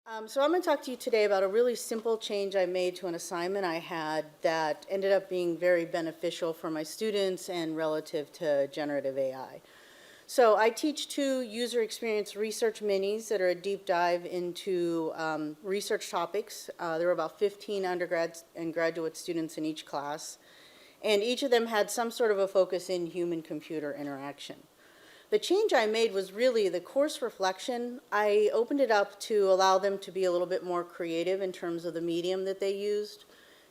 So I'm going to talk to you today about a really simple change I made to an assignment I had that ended up being very beneficial for my students and relative to generative AI. So I teach two user experience research minis that are a deep dive into research topics. There were about 15 undergrads and graduate students in each class, and each of them had some sort of a focus in human-computer interaction. The change I made was really the course reflection. I opened it up to allow them to be a little bit more creative in terms of the medium that they used.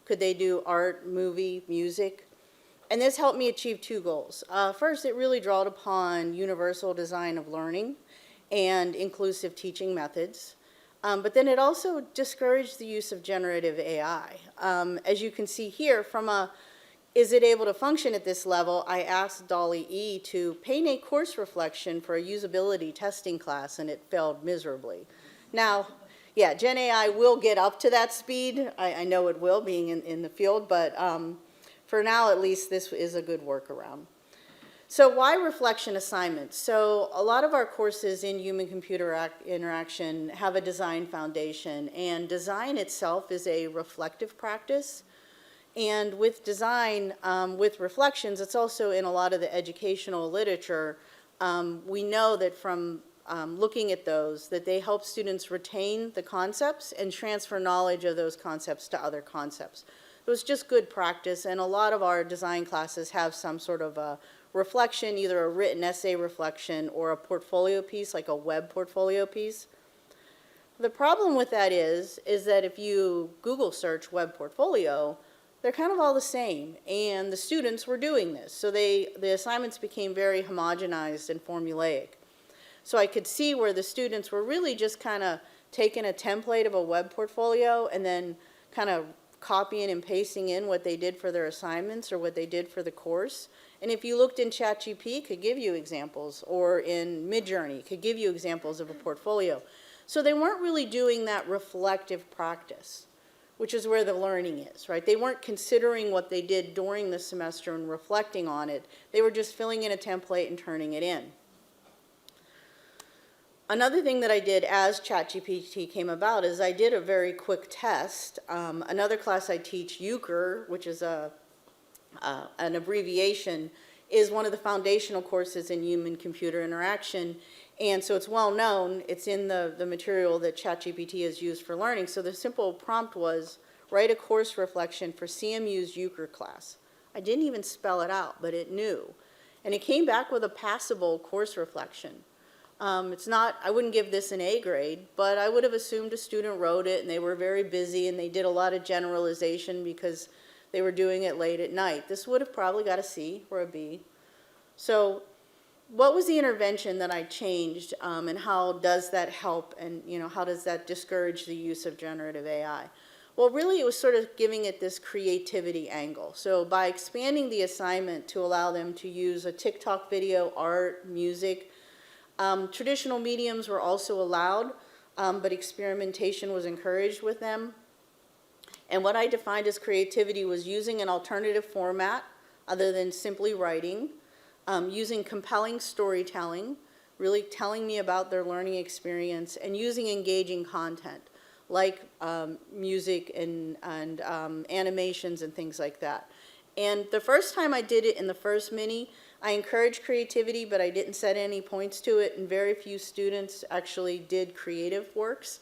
Could they do art, movie, music? And this helped me achieve two goals. First, it really drawed upon universal design of learning and inclusive teaching methods. But then it also discouraged the use of generative AI. As you can see here, from a is it able to function at this level, I asked Dolly E to paint a course reflection for a usability testing class, and it failed miserably. Now, yeah, Gen AI will get up to that speed. I know it will, being in the field, but for now, at least, this is a good workaround. So why reflection assignments? So a lot of our courses in human-computer interaction have a design foundation, and design itself is a reflective practice. And with design, with reflections, it's also in a lot of the educational literature. We know that from looking at those, that they help students retain the concepts and transfer knowledge of those concepts to other concepts. It was just good practice, and a lot of our design classes have some sort of a reflection, either a written essay reflection or a portfolio piece, like a web portfolio piece. The problem with that is that if you Google search web portfolio, they're kind of all the same, and the students were doing this. So the assignments became very homogenized and formulaic. So I could see where the students were really just kind of taking a template of a web portfolio and then kind of copying and pasting in what they did for their assignments or what they did for the course. And if you looked in ChatGPT, it could give you examples, or in Midjourney, it could give you examples of a portfolio. So they weren't really doing that reflective practice, which is where the learning is, right? They weren't considering what they did during the semester and reflecting on it. They were just filling in a template and turning it in. Another thing that I did as ChatGPT came about is I did a very quick test. Another class I teach, Euchre, which is an abbreviation, is one of the foundational courses in human-computer interaction. And so it's well known, it's in the material that ChatGPT is used for learning. So the simple prompt was, write a course reflection for CMU's Euchre class. I didn't even spell it out, but it knew. And it came back with a passable course reflection. It's not, I wouldn't give this an A grade, but I would have assumed a student wrote it and they were very busy and they did a lot of generalization because they were doing it late at night. This would have probably got a C or a B. So what was the intervention that I changed, and how does that help, and how does that discourage the use of generative AI? Well, really it was sort of giving it this creativity angle. So by expanding the assignment to allow them to use a TikTok video, art, music, traditional mediums were also allowed, but experimentation was encouraged with them. And what I defined as creativity was using an alternative format other than simply writing, using compelling storytelling, really telling me about their learning experience, and using engaging content like music and animations and things like that. And the first time I did it in the first mini, I encouraged creativity, but I didn't set any points to it, and very few students actually did creative works.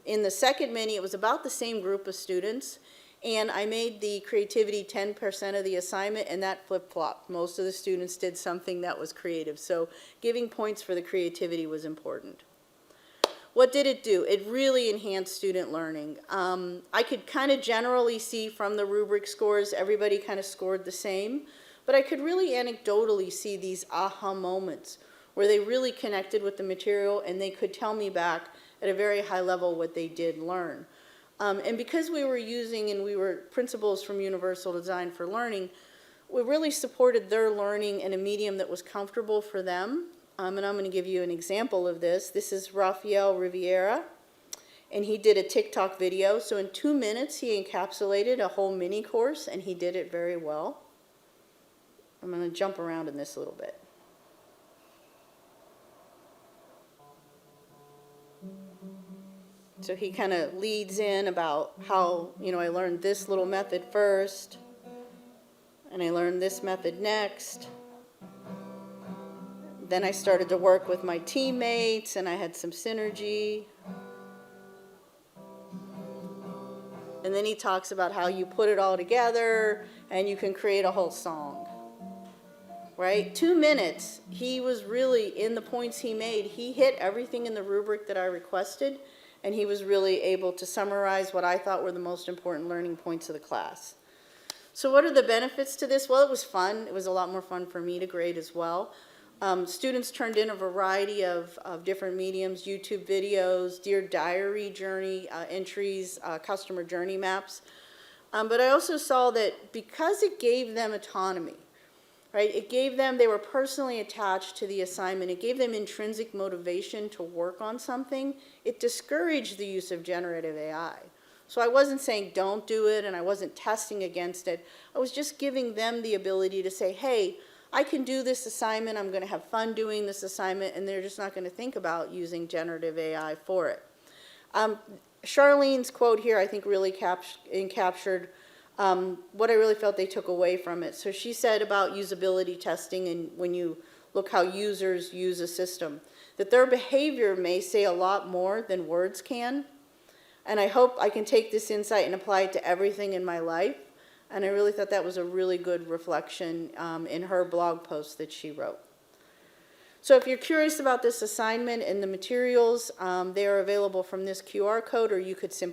In the second mini, it was about the same group of students, and I made the creativity 10% of the assignment, and that flip-flopped. Most of the students did something that was creative, so giving points for the creativity was important. What did it do? It really enhanced student learning. I could kind of generally see from the rubric scores, everybody kind of scored the same, but I could really anecdotally see these aha moments where they really connected with the material and they could tell me back at a very high level what they did learn. And because we were using, and we were principles from Universal Design for Learning, we really supported their learning in a medium that was comfortable for them. And I'm going to give you an example of this. This is Rafael Riviera, and he did a TikTok video. So in 2 minutes, he encapsulated a whole mini course, and he did it very well. I'm going to jump around in this a little bit. So he kind of leads in about how, I learned this little method first, and I learned this method next. Then I started to work with my teammates, and I had some synergy. And then he talks about how you put it all together, and you can create a whole song. Right? 2 minutes, he was really, in the points he made, he hit everything in the rubric that I requested, and he was really able to summarize what I thought were the most important learning points of the class. So what are the benefits to this? Well, it was fun. It was a lot more fun for me to grade as well. Students turned in a variety of different mediums, YouTube videos, Dear Diary journey entries, customer journey maps. But I also saw that because it gave them autonomy, right? It gave them, they were personally attached to the assignment. It gave them intrinsic motivation to work on something. It discouraged the use of generative AI. So I wasn't saying don't do it, and I wasn't testing against it. I was just giving them the ability to say, hey, I can do this assignment. I'm going to have fun doing this assignment, and they're just not going to think about using generative AI for it. Charlene's quote here, I think, really captured what I really felt they took away from it. So she said about usability testing, and when you look how users use a system, that their behavior may say a lot more than words can. And I hope I can take this insight and apply it to everything in my life. And I really thought that was a really good reflection in her blog post that she wrote. So if you're curious about this assignment and the materials, they are available from this QR code, or you could simply